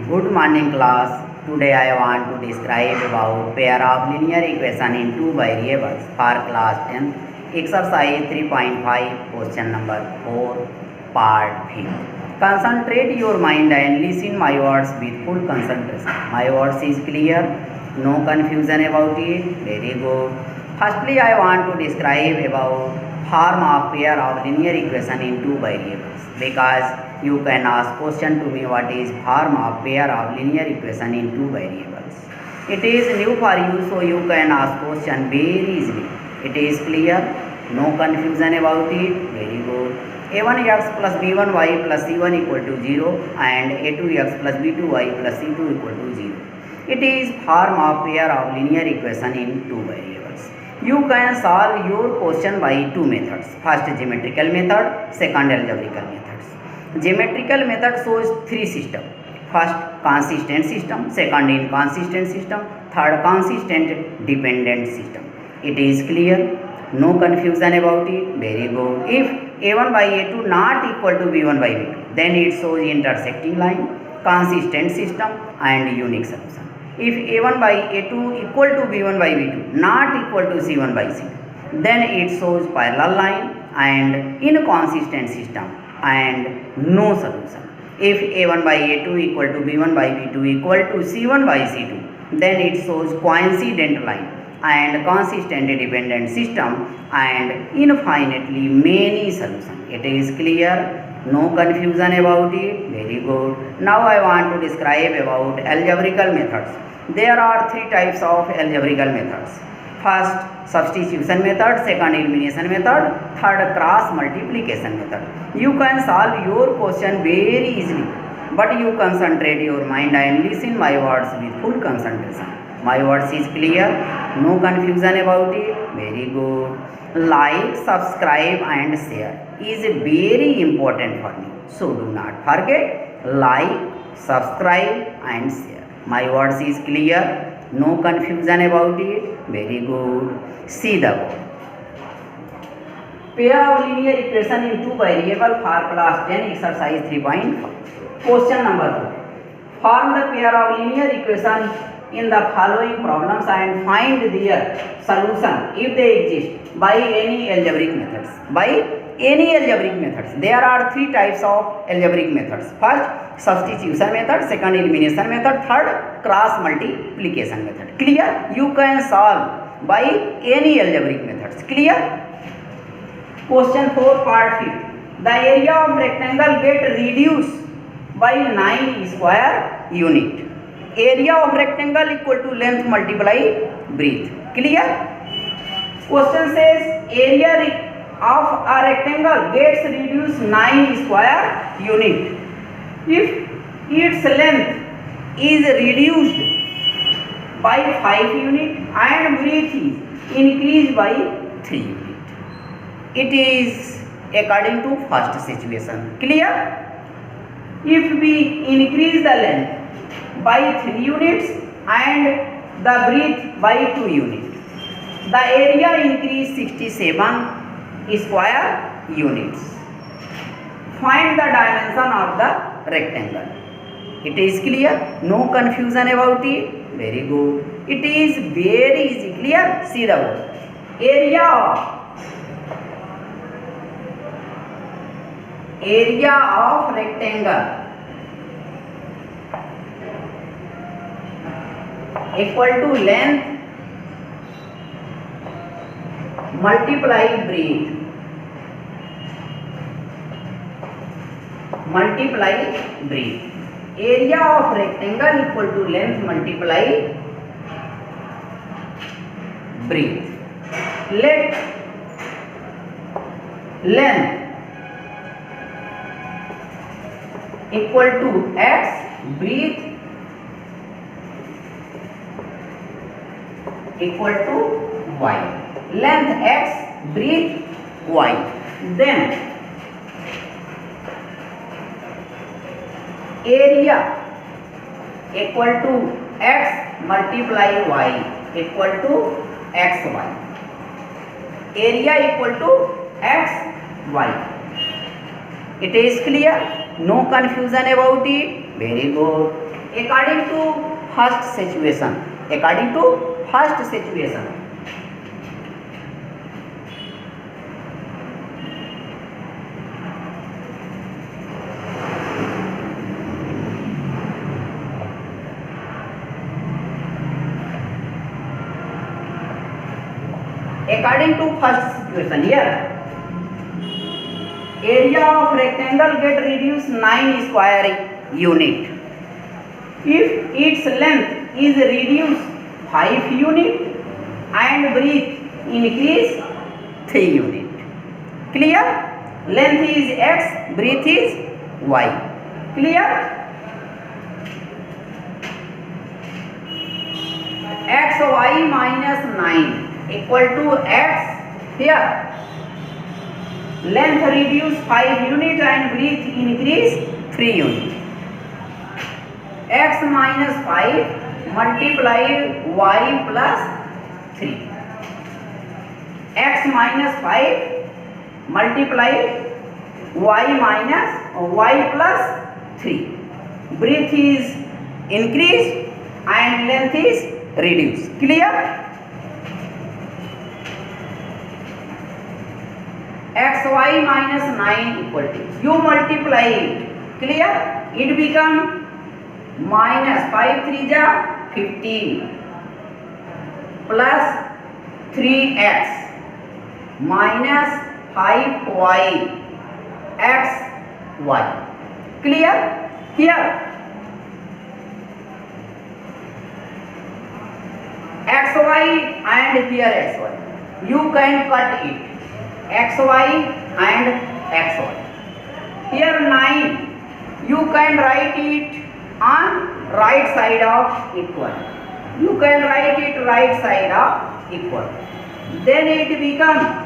Good morning class. Today I want to describe about pair of linear equation in two variables for class 10th. Exercise 3.5 question number 4 part 5. Concentrate your mind and listen my words with full concentration. My words is clear. No confusion about it. Very good. Firstly I want to describe about form of pair of linear equation in two variables because you can ask question to me what is form of pair of linear equation in two variables. It is new for you, so you can ask question very easily. It is clear, no confusion about it. Very good. a1x plus b1y plus c1 equal to 0 and a2x plus b2y plus c2 equal to 0. It is form of pair of linear equation in two variables. You can solve your question by two methods. First geometrical method, second algebraical methods. Geometrical method shows three systems. First consistent system, second inconsistent system, third consistent dependent system. It is clear, no confusion about it. Very good. If a1 by a2 not equal to b1 by b2, then it shows intersecting line, consistent system and unique solution. If a1 by a2 equal to b1 by b2 not equal to c1 by c2, then it shows parallel line and inconsistent system and no solution. If a1 by a2 equal to b1 by b2 equal to c1 by c2, then it shows coincident line and consistent dependent system and infinitely many solutions. It is clear, no confusion about it. Very good. Now I want to describe about algebraical methods. There are three types of algebraical methods. First substitution method, second elimination method, third cross multiplication method. You can solve your question very easily, but you concentrate your mind and listen my words with full concentration. My words is clear, no confusion about it. Very good. Like, subscribe and share is very important for me. So do not forget, like, subscribe and share. My words is clear, no confusion about it. Very good. See the board. Pair of linear equation in two variable for class 10 exercise 3.5. Question number 4. Form the pair of linear equation in the following problems and find their solution if they exist by any algebraic methods. By any algebraic methods. There are three types of algebraic methods. First substitution method, second elimination method, third cross multiplication method. Clear? You can solve by any algebraic methods. Clear? Question 4 part 5. The area of rectangle get reduced by 9 square unit. Area of rectangle equal to length multiply breadth. Clear? Question says area of a rectangle gets reduced 9 square unit if its length is reduced by 5 unit and breadth is increased by 3 unit. It is according to first situation. Clear? If we increase the length by 3 units and the breadth by 2 units, the area increase 67 square units. Find the dimension of the rectangle. It is clear, no confusion about it. Very good. It is very easy. Clear? See the word. Area of rectangle equal to length multiply breadth multiply breadth. Area of rectangle equal to length multiply breadth. Let length equal to x, breadth equal to y. Length x, breadth y. Then area equal to x multiply y equal to xy. Area equal to x, y. It is clear, no confusion about it. Very good. according to first situation, according to first situation, according to first situation, here area of rectangle get reduced 9 square unit if its length is reduced 5 unit and breadth increase 3 unit. Clear? Length is x, breadth is y. Clear? xy minus 9 equal to x. Here length reduce 5 unit and breadth increase 3 unit. X minus 5 multiply y plus 3. X minus 5 multiply y minus y plus 3. Breadth is increased and length is reduced. Clear? xy minus 9 equal to, you multiply it. Clear? It become minus 5 3 ja 15 plus 3x minus 5y x y. Clear? Here xy and here xy, you can cut it, xy and xy. Here 9, you can write it on right side of equal. You can write it right side of equal. Then it become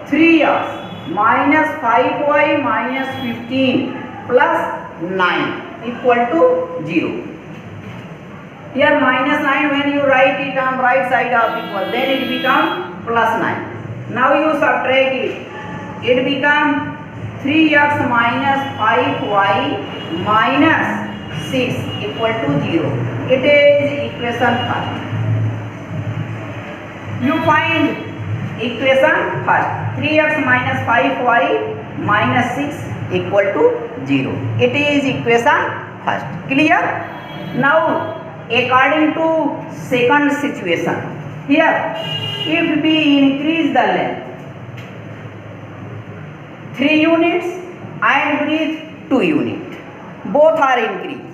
3x minus 5y minus 15 plus 9 equal to 0. Here minus 9, when you write it on right side of equal, then it become plus 9. Now you subtract it. It become 3x minus 5y minus 6 equal to 0. It is equation first. You find equation first. 3x minus 5y minus 6 equal to 0. It is equation first. Clear? Now according to second situation, here if we increase the length 3 units and breadth 2 units, both are increased,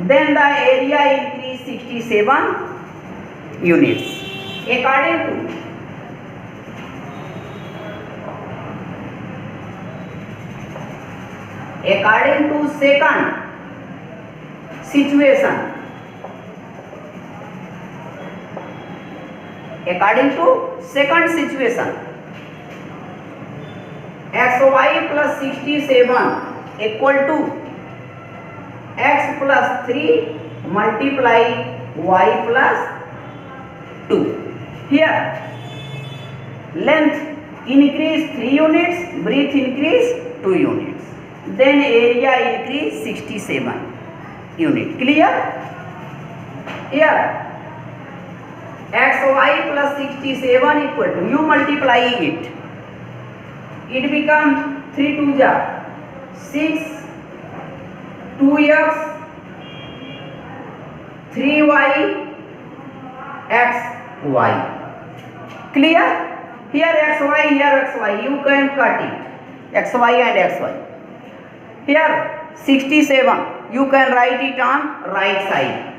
then the area increase 67 units. According to second situation, according to second situation, xy plus 67 equal to x plus 3 multiply y plus 2. Here length increase 3 units, breadth increase 2 units, then area increase 67 unit. Clear? Here xy plus 67 equal to, you multiply it, it become 3 2 ja 6, 2x 3y x y. Clear? Here xy, here xy, you can cut it, xy and xy. Here 67, you can write it on right side,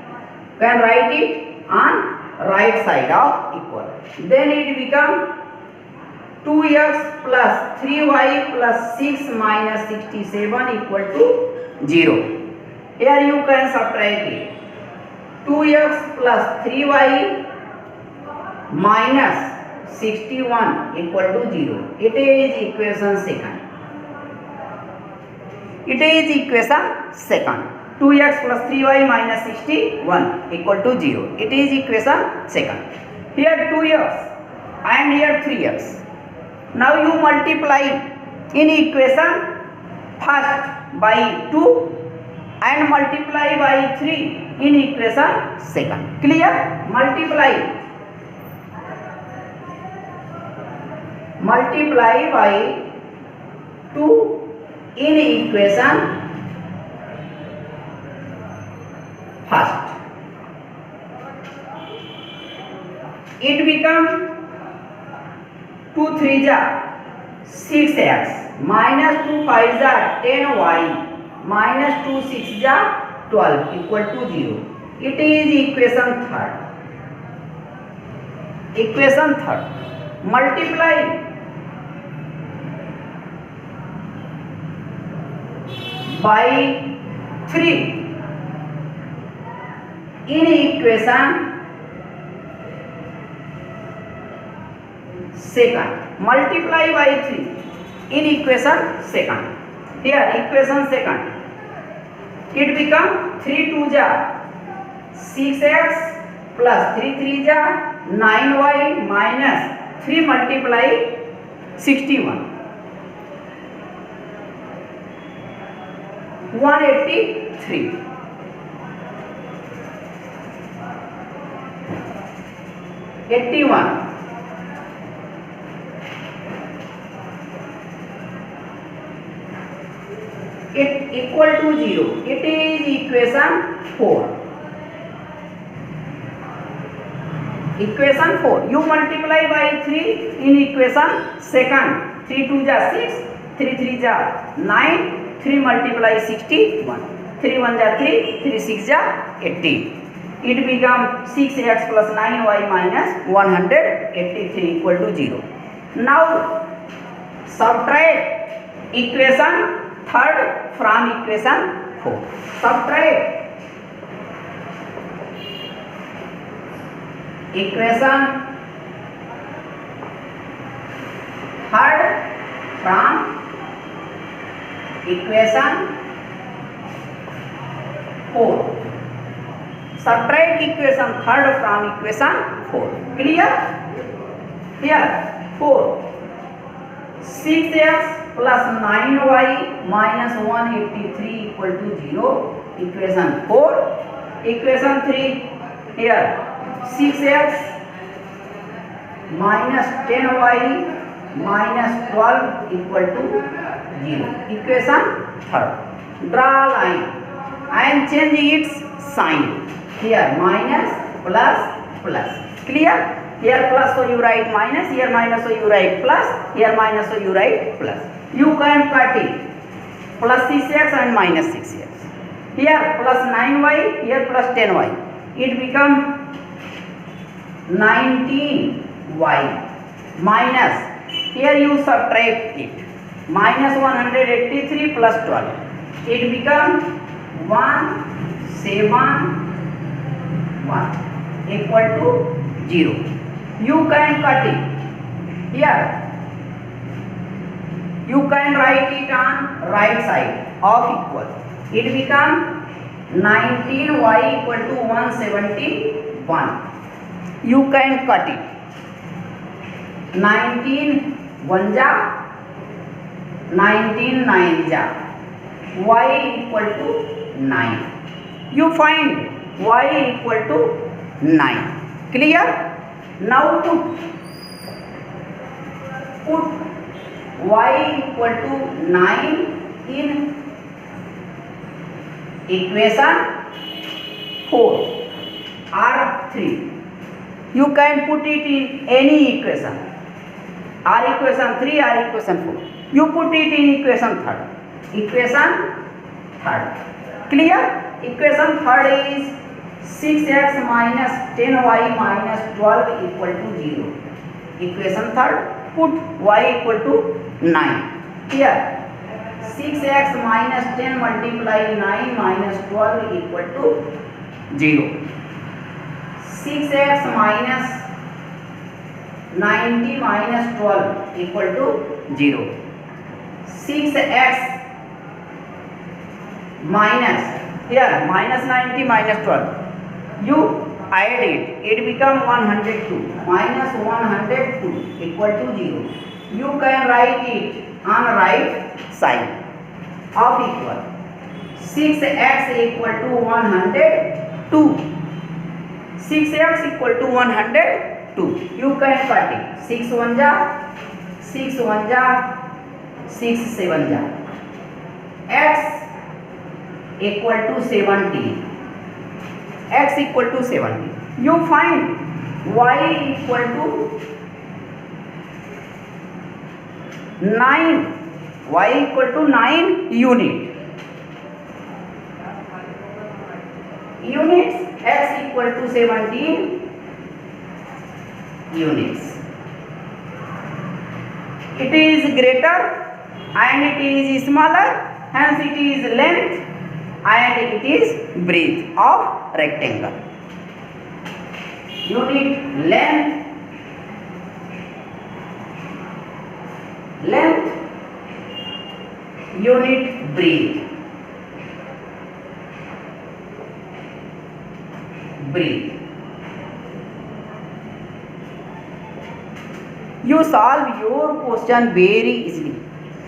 can write it on right side of equal. Then it become 2x plus 3y plus 6 minus 67 equal to 0. Here you can subtract it. 2x plus 3y minus 61 equal to 0. It is equation second. It is equation second. 2x plus 3y minus 61 equal to 0. It is equation second. Here 2x and here 3x. Now you multiply in equation first by 2 and multiply by 3 in equation second. Clear? Multiply by 2 in equation first. It become 2 3 ja 6x minus 2 5 ja 10y minus 2 6 ja 12 equal to 0. It is equation third. Equation third. Multiply by 3 in equation second. Multiply by 3 in equation second. Here equation second. It become 3 2 ja 6x plus 3 3 ja 9y minus 3 multiply 61 183 81 it equal to 0. It is equation 4. Equation 4. You multiply by 3 in equation second. 3 2 ja 6, 3 3 ja 9, 3 multiply 61. 3 1 ja 3, 3 6 ja 80. It become 6x plus 9y minus 183 equal to 0. Now subtract equation third from equation 4. Subtract equation third from equation 4. Subtract equation third from equation 4. Clear? Here 4 6x plus 9y minus 183 equal to 0. Equation 4. Equation 3 here 6x minus 10y minus 12 equal to 0. Equation 3rd. Draw a line and change its sign. Here minus plus plus. Clear? Here plus so you write minus, here minus so you write plus, here minus so you write plus. You can cut it. Plus 6x and minus 6x. Here plus 9y, here plus 10y. It become 19y minus, here you subtract it, minus 183 plus 12. It become 171 equal to 0. You can cut it. Here you can write it on right side of equal. It become 19y equal to 171. You can cut it. 19 1 ja 19 9 ja y equal to 9. You find y equal to 9. Clear? Now put y equal to 9 in equation 4 or 3. You can put it in any equation, or equation 3 or equation 4. You put it in equation 3rd. Equation 3rd. Clear? Equation 3rd is 6x minus 10y minus 12 equal to 0. Equation 3rd, put y equal to 9. Here 6x minus 10 multiply 9 minus 12 equal to 0. 6x minus 90 minus 12 equal to 0. 6x minus, here minus 90 minus 12. You add it. It become 102. Minus 102 equal to 0. You can write it on right side of equal. 6x equal to 102. 6x equal to 102. You can cut it. 6 1 ja, 6 1 ja, 6 7 ja. X equal to 70. X equal to 70. You find y equal to 9. Y equal to 9 unit. Units. X equal to 17 units. It is greater and it is smaller, hence it is length and it is breadth of rectangle. Unit length, unit breadth. You solve your question very easily.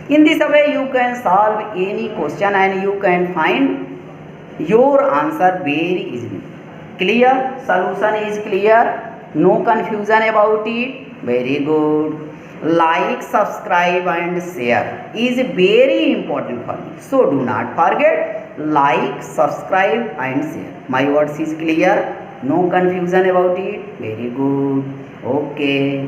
In this way you can solve any question and you can find your answer very easily. Clear? Solution is clear? No confusion about it? Very good. Like, subscribe and share is very important for me. So do not forget, like, subscribe and share. My words is clear? No confusion about it? Very good. Okay.